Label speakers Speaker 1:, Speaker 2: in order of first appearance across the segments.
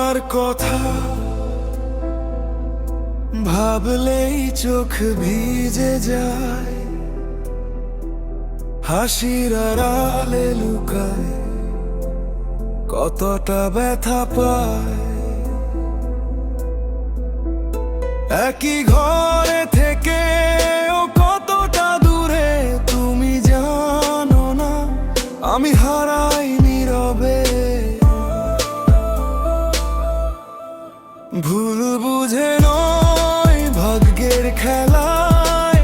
Speaker 1: তোমার কথা ভাবলেই চোখ ভিজে যায়, হাসির আড়ালে লুকায় কতটা ব্যথা পায়। একই ঘরে থেকে ও কতটা দূরে তুমি জানো না, আমি হারাই নীরবে। ভুল বুঝে নয়, ভাগ্যের খেলায়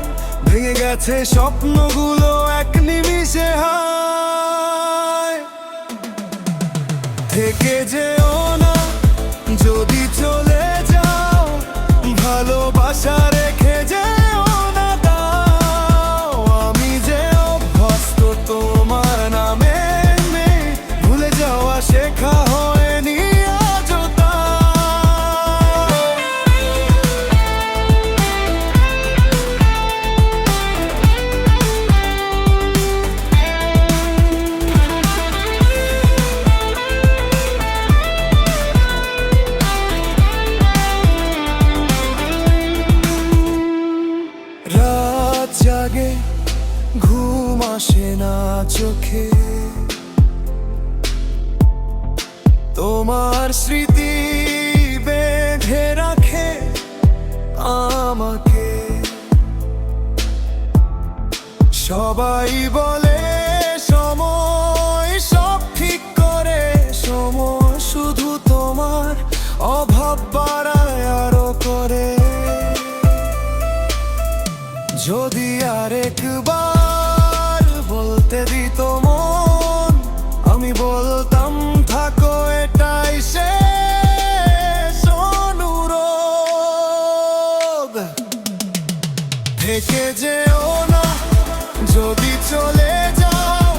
Speaker 1: ভেঙে গেছে স্বপ্নগুলো এক নিমিষে হায়। থেকে যেও না যদি চলে যাও, ভালোবাসা রেখে যেও না দাও। আমি যে অভ্যস্ত তোমার নামে, ভুলে যাওয়া শেখা হয়নি আজও তাই। রাত জাগে ঘুম আসে না চোখে, তোমার স্মৃতি বেঁধে রাখে আমাকে। সবাই বলে সময় সব ঠিক করে, সময় শুধু তোমার অভাব বাড়ায় আরো করে। যদি আরেকবার বলতে দিত মন, আমি বলতাম থাকো এটাই শেষ অনুরোধ। থেকে যেও না যদি চলে যাও,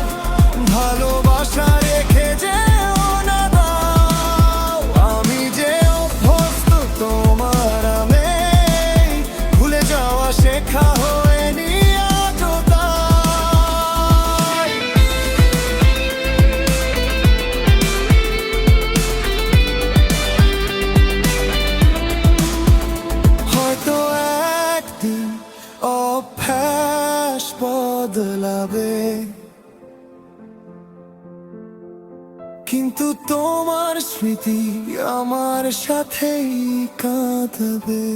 Speaker 1: ভালোবাসা রেখে যেও না দাও। আমি যে অভ্যস্ত তোমার নামে, ভুলে যাওয়া শেখা হয়নি আজও তাই। হয়তো একদিন অভ্যাস বদলাবে, কিন্তু তোমার স্মৃতি আমার সাথেই কাঁদবে।